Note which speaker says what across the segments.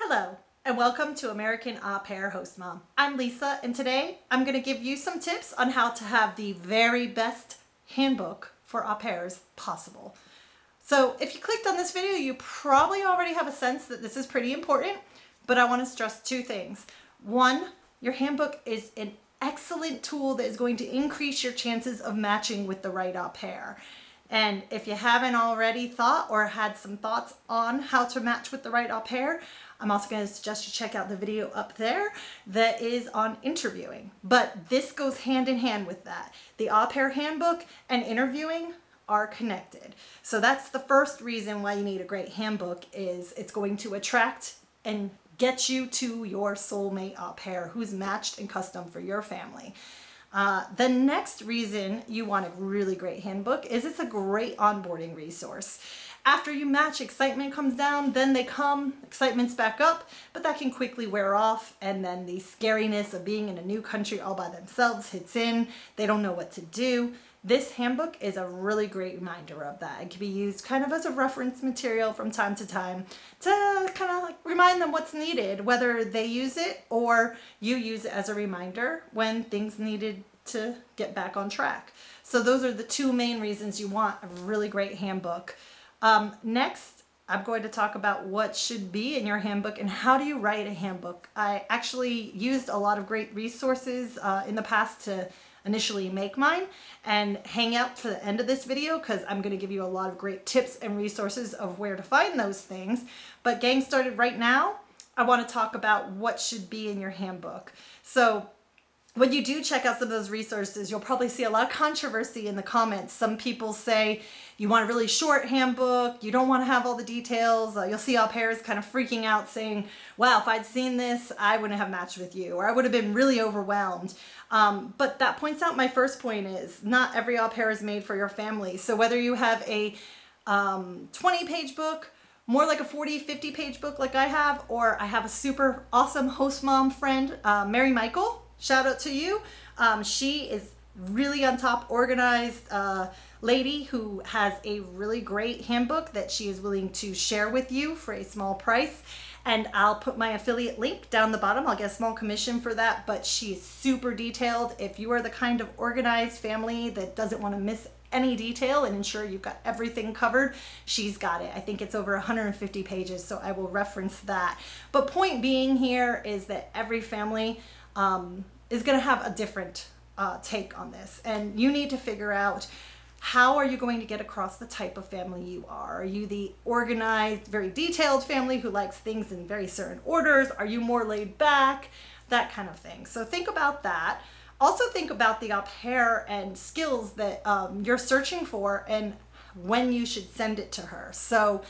Speaker 1: Hello, and welcome to American Aupair Host Mom. I'm Lisa, and today I'm going to give you some tips on how to have the very best handbook for au pairs possible. So if you clicked on this video, you probably already have a sense that this is pretty important, but I want to stress two things. One, your handbook is an excellent tool that is going to increase your chances of matching with the right au pair. And if you haven't already thought or had some thoughts on how to match with the right au pair, I'm also going to suggest you check out the video up there that is on interviewing. But this goes hand in hand with that. The au pair handbook and interviewing are connected. So that's the first reason why you need a great handbook, is it's going to attract and get you to your soulmate au pair who's matched and custom for your family. The next reason you want a really great handbook is it's a great onboarding resource. After you match, excitement comes down, then they come, excitement's back up, but that can quickly wear off, and then the scariness of being in a new country all by themselves hits in. They don't know what to do. This handbook is a really great reminder of that. It can be used kind of as a reference material from time to time to kind of like remind them what's needed, whether they use it or you use it as a reminder when things needed to get back on track. So those are the two main reasons you want a really great handbook. Next, I'm going to talk about what should be in your handbook and how do you write a handbook. I actually used a lot of great resources in the past to initially make mine, and hang out for the end of this video because I'm going to give you a lot of great tips and resources of where to find those things. But getting started right now, I want to talk about what should be in your handbook. So when you do check out some of those resources, you'll probably see a lot of controversy in the comments. Some people say you want a really short handbook, you don't want to have all the details. You'll see au pairs kind of freaking out saying, wow, if I'd seen this, I wouldn't have matched with you, or I would have been really overwhelmed. But that points out my first point is not every au pair is made for your family. So whether you have a 20-page book, more like a 40, 50-page book like I have, or I have a super awesome host mom friend, Mary Michael, shout out to you. She is really on top, organized lady who has a really great handbook that she is willing to share with you for a small price. And I'll put my affiliate link down the bottom. I'll get a small commission for that, but she is super detailed. If you are the kind of organized family that doesn't want to miss any detail and ensure you've got everything covered, she's got it. I think it's over 150 pages, so I will reference that. But point being here is that every family is going to have a different take on this, and you need to figure out how are you going to get across the type of family you are. Are you the organized, very detailed family who likes things in very certain orders? Are you more laid back? That kind of thing. So think about that. Also think about the au pair and skills that you're searching for and when you should send it to her. So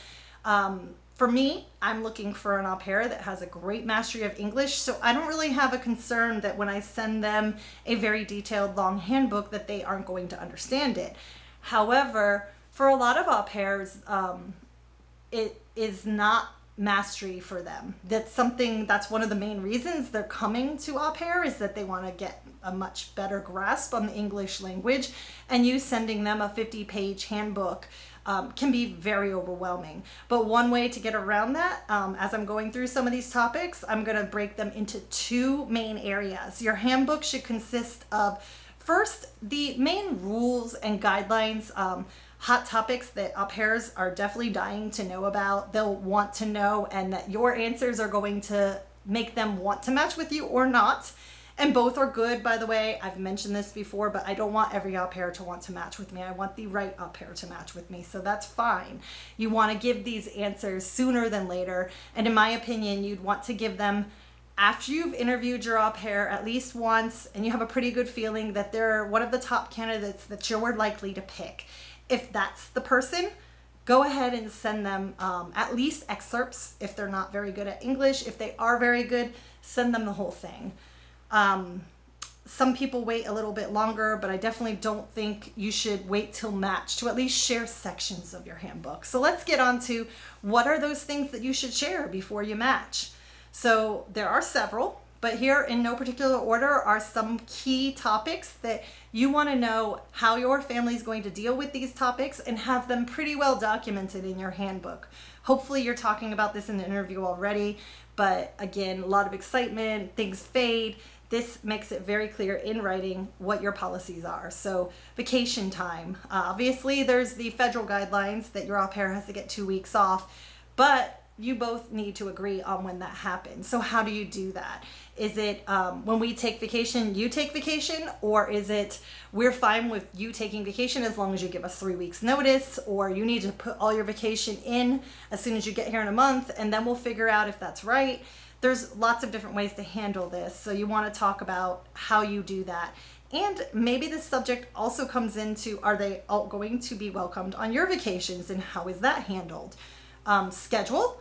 Speaker 1: for me, I'm looking for an au pair that has a great mastery of English, so I don't really have a concern that when I send them a very detailed long handbook that they aren't going to understand it. However, for a lot of au pairs, it is not mastery for them. That's one of the main reasons they're coming to au pair, is that they want to get a much better grasp on the English language, and you sending them a 50-page handbook can be very overwhelming. But one way to get around that, as I'm going through some of these topics, I'm going to break them into two main areas. Your handbook should consist of, first, the main rules and guidelines, hot topics that au pairs are definitely dying to know about. They'll want to know, and that your answers are going to make them want to match with you or not. And both are good, by the way. I've mentioned this before, but I don't want every au pair to want to match with me. I want the right au pair to match with me, so that's fine. You want to give these answers sooner than later, and in my opinion, you'd want to give them after you've interviewed your au pair at least once, and you have a pretty good feeling that they're one of the top candidates that you're likely to pick. If that's the person, go ahead and send them at least excerpts if they're not very good at English. If they are very good, send them the whole thing. Some people wait a little bit longer, but I definitely don't think you should wait till match to at least share sections of your handbook. So let's get on to what are those things that you should share before you match. So there are several. But here, in no particular order, are some key topics that you want to know how your family is going to deal with these topics and have them pretty well documented in your handbook. Hopefully you're talking about this in the interview already, but again, a lot of excitement, things fade. This makes it very clear in writing what your policies are. So vacation time. Obviously, there's the federal guidelines that your au pair has to get 2 weeks off, but you both need to agree on when that happens. So how do you do that? Is it when we take vacation, you take vacation? Or is it we're fine with you taking vacation as long as you give us 3 weeks notice, or you need to put all your vacation in as soon as you get here in a month, and then we'll figure out if that's right. There's lots of different ways to handle this. So you want to talk about how you do that. And maybe this subject also comes into, are they all going to be welcomed on your vacations, and how is that handled? Schedule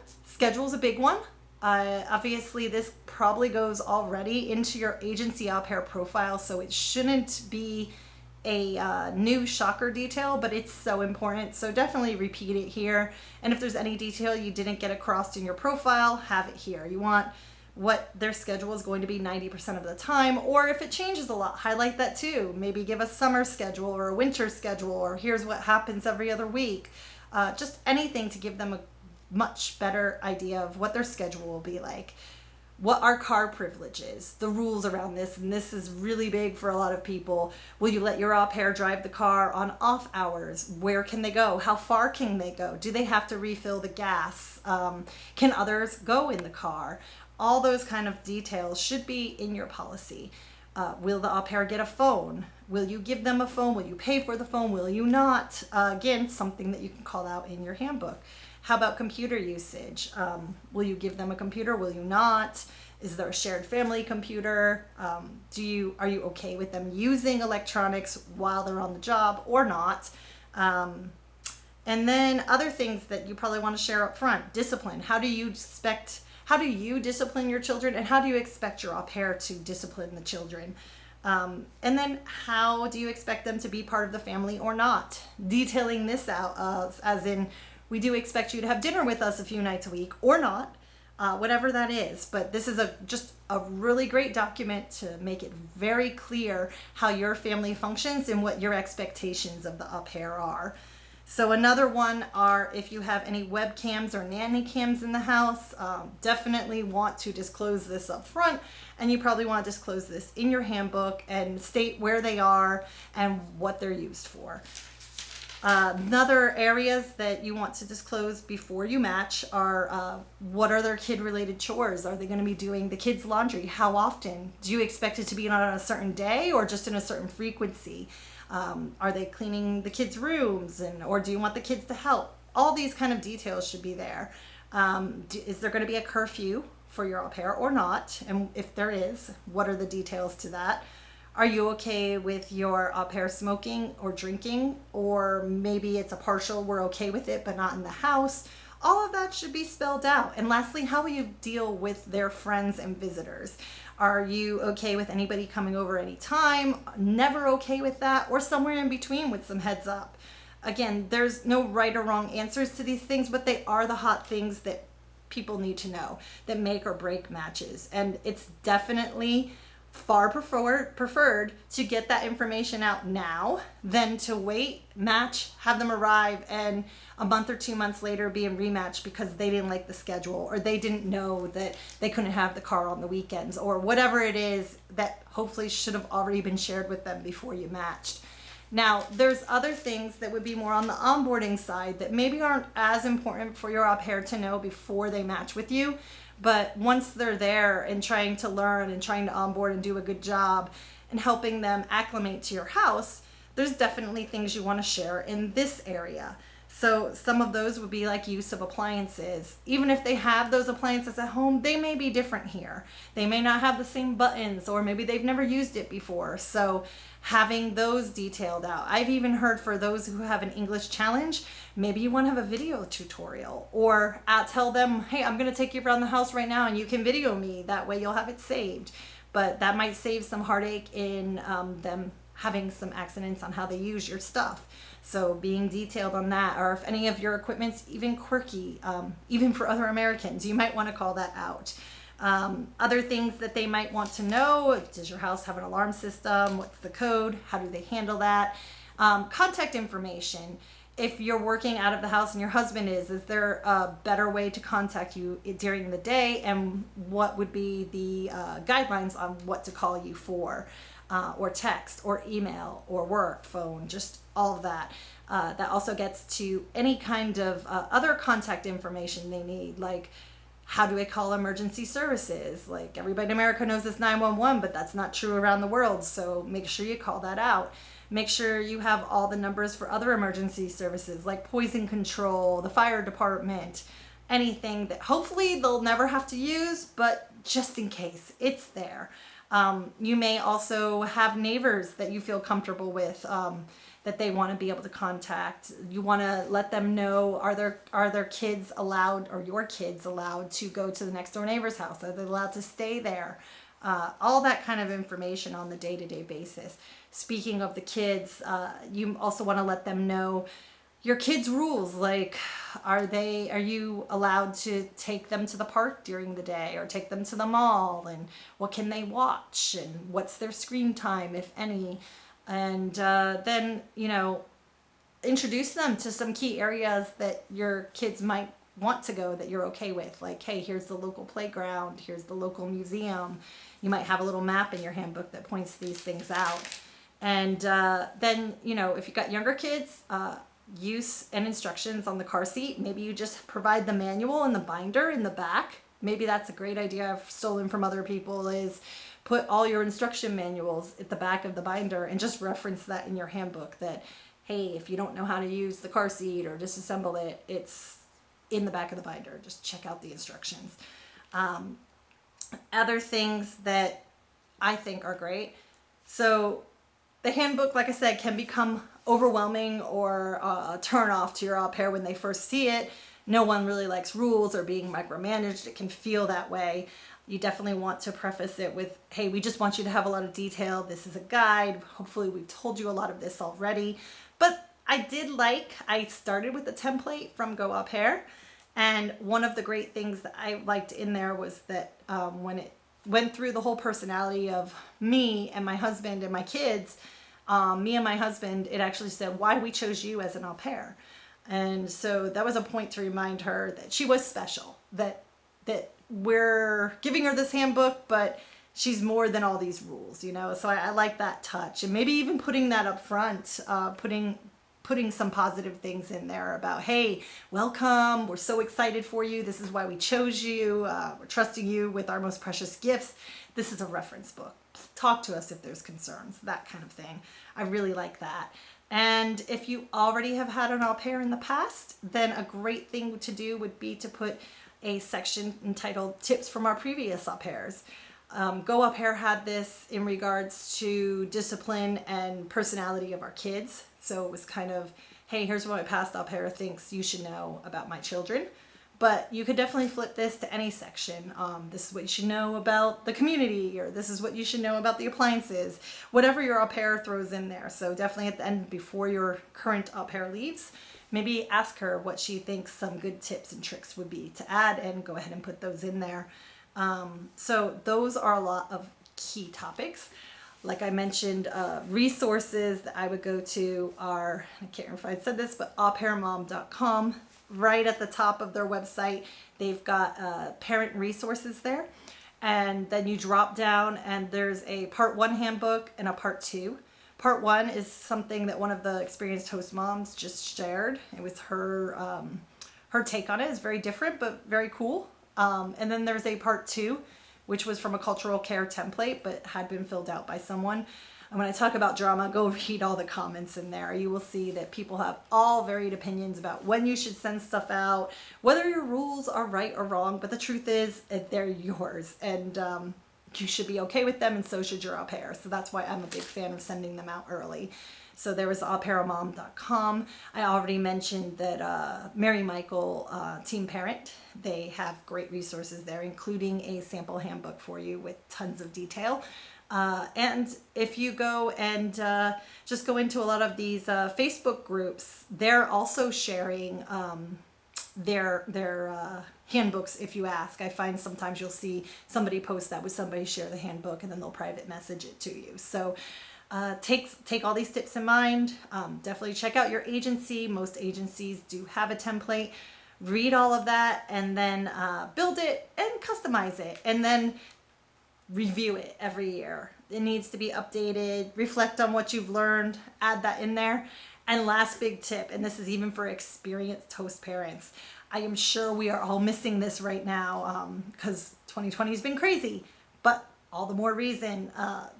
Speaker 1: is a big one. Obviously, this probably goes already into your agency au pair profile, so it shouldn't be a new shocker detail, but it's so important. So definitely repeat it here. And if there's any detail you didn't get across in your profile, have it here. You want what their schedule is going to be 90% of the time, or if it changes a lot, highlight that too. Maybe give a summer schedule or a winter schedule, or here's what happens every other week. Just anything to give them a much better idea of what their schedule will be like. What are car privileges, the rules around this, and this is really big for a lot of people. Will you let your au pair drive the car on off hours? Where can they go? How far can they go? Do they have to refill the gas? Can others go in the car? All those kind of details should be in your policy. Will the au pair get a phone? Will you give them a phone? Will you pay for the phone? Will you not? Again, something that you can call out in your handbook. How about computer usage? Will you give them a computer? Will you not? Is there a shared family computer? Are you okay with them using electronics while they're on the job or not? And then other things that you probably want to share up front. Discipline. How do you discipline your children, and how do you expect your au pair to discipline the children? And then how do you expect them to be part of the family or not? Detailing this out as in, we do expect you to have dinner with us a few nights a week or not, whatever that is. But this is just a really great document to make it very clear how your family functions and what your expectations of the au pair are. So another one are if you have any webcams or nanny cams in the house, definitely want to disclose this up front, and you probably want to disclose this in your handbook and state where they are and what they're used for. Another areas that you want to disclose before you match are what are their kid-related chores? Are they going to be doing the kids' laundry? How often? Do you expect it to be on a certain day or just in a certain frequency? Are they cleaning the kids' rooms, or do you want the kids to help? All these kind of details should be there. Is there going to be a curfew for your au pair or not? And if there is, what are the details to that? Are you okay with your au pair smoking or drinking? Or maybe it's a partial, we're okay with it, but not in the house. All of that should be spelled out. And lastly, how will you deal with their friends and visitors? Are you okay with anybody coming over anytime? Never okay with that? Or somewhere in between with some heads up? Again, there's no right or wrong answers to these things, but they are the hot things that people need to know that make or break matches. And it's definitely far preferred to get that information out now than to wait, match, have them arrive, and a month or 2 months later be in rematch because they didn't like the schedule, or they didn't know that they couldn't have the car on the weekends, or whatever it is that hopefully should have already been shared with them before you matched. Now, there's other things that would be more on the onboarding side that maybe aren't as important for your au pair to know before they match with you. But once they're there and trying to learn and trying to onboard and do a good job and helping them acclimate to your house, there's definitely things you want to share in this area. So some of those would be like use of appliances. Even if they have those appliances at home, they may be different here. They may not have the same buttons, or maybe they've never used it before. So having those detailed out. I've even heard for those who have an English challenge, maybe you want to have a video tutorial, or tell them, hey, I'm going to take you around the house right now and you can video me. That way you'll have it saved. But that might save some heartache in them having some accidents on how they use your stuff. So being detailed on that, or if any of your equipment's even quirky, even for other Americans, you might want to call that out. Other things that they might want to know: does your house have an alarm system? What's the code? How do they handle that? Contact information. If you're working out of the house and your husband is there a better way to contact you during the day? And what would be the guidelines on what to call you for, or text or email or work phone, just all of that. That also gets to any kind of other contact information they need, like how do I call emergency services? Like, everybody in America knows it's 911, but that's not true around the world. So make sure you call that out. Make sure you have all the numbers for other emergency services like poison control, the fire department, anything that hopefully they'll never have to use, but just in case, it's there. You may also have neighbors that you feel comfortable with, that they want to be able to contact. You want to let them know, are their kids allowed, or your kids allowed, to go to the next door neighbor's house? Are they allowed to stay there? All that kind of information on the day-to-day basis. Speaking of the kids, you also want to let them know your kids' rules. Like, are you allowed to take them to the park during the day, or take them to the mall, and what can they watch, and what's their screen time, if any? And then, introduce them to some key areas that your kids might want to go that you're okay with. Like, hey, here's the local playground, here's the local museum. You might have a little map in your handbook that points these things out. And then, if you've got younger kids, use and instructions on the car seat. Maybe you just provide the manual and the binder in the back. Maybe that's a great idea I've stolen from other people, is put all your instruction manuals at the back of the binder and just reference that in your handbook, that, hey, if you don't know how to use the car seat or disassemble it, it's in the back of the binder. Just check out the instructions. Other things that I think are great. So the handbook, like I said, can become overwhelming or a turn off to your au pair when they first see it. No one really likes rules or being micromanaged. It can feel that way. You definitely want to preface it with, hey, we just want you to have a lot of detail. This is a guide. Hopefully we've told you a lot of this already. But I started with a template from Go Aupair. And one of the great things that I liked in there was that when it went through the whole personality of me and my husband and my kids, me and my husband, it actually said why we chose you as an au pair. And so that was a point to remind her that she was special, that we're giving her this handbook, but she's more than all these rules, So I like that touch, and maybe even putting that up front, putting some positive things in there about, hey, welcome, we're so excited for you, this is why we chose you, we're trusting you with our most precious gifts, this is a reference book, talk to us if there's concerns, that kind of thing. I really like that. And if you already have had an au pair in the past, then a great thing to do would be to put a section entitled Tips from Our Previous Au Pairs. Go Aupair had this in regards to discipline and personality of our kids. So it was kind of, hey, here's what my past au pair thinks you should know about my children. But you could definitely flip this to any section. This is what you should know about the community, or this is what you should know about the appliances, whatever your au pair throws in there. So definitely at the end, before your current au pair leaves, maybe ask her what she thinks some good tips and tricks would be to add, and go ahead and put those in there. So those are a lot of key topics. Like I mentioned, resources that I would go to are, I can't remember if I said this, but aupairmom.com. Right at the top of their website, they've got parent resources there. And then you drop down and there's a part 1 handbook and a part 2. Part 1 is something that one of the experienced host moms just shared. It was her take on it. It's very different, but very cool. And then there's a part 2, which was from a cultural care template, but had been filled out by someone. And when I talk about drama, go read all the comments in there. You will see that people have all varied opinions about when you should send stuff out, whether your rules are right or wrong, but the truth is they're yours, and you should be okay with them, and so should your au pair. So that's why I'm a big fan of sending them out early. So there was aupairmom.com. I already mentioned that Mary Michael Team Parent, they have great resources there, including a sample handbook for you with tons of detail. And if you go and just go into a lot of these Facebook groups, they're also sharing their handbooks if you ask. I find sometimes you'll see somebody post that with somebody share the handbook and then they'll private message it to you. So take all these tips in mind. Definitely check out your agency. Most agencies do have a template. Read all of that and then build it and customize it and then review it every year. It needs to be updated. Reflect on what you've learned. Add that in there. And last big tip, and this is even for experienced host parents, I am sure we are all missing this right now because 2020 has been crazy, but all the more reason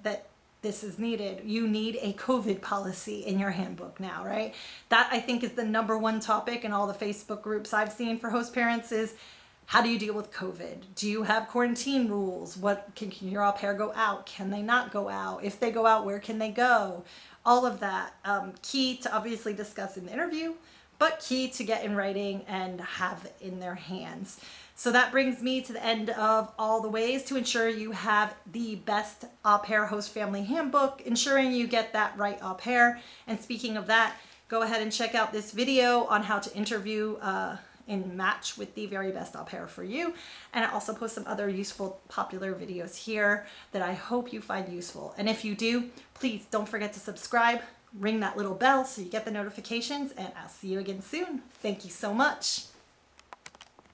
Speaker 1: that this is needed. You need a COVID policy in your handbook now, right? That I think is the number one topic in all the Facebook groups I've seen for host parents is how do you deal with COVID? Do you have quarantine rules? What can your au pair go out? Can they not go out? If they go out, where can they go? All of that, key to obviously discuss in the interview, but key to get in writing and have in their hands. So that brings me to the end of all the ways to ensure you have the best au pair host family handbook, ensuring you get that right au pair. And speaking of that, go ahead and check out this video on how to interview and match with the very best au pair for you. And I also post some other useful, popular videos here that I hope you find useful. And if you do, please don't forget to subscribe, ring that little bell so you get the notifications, and I'll see you again soon. Thank you so much.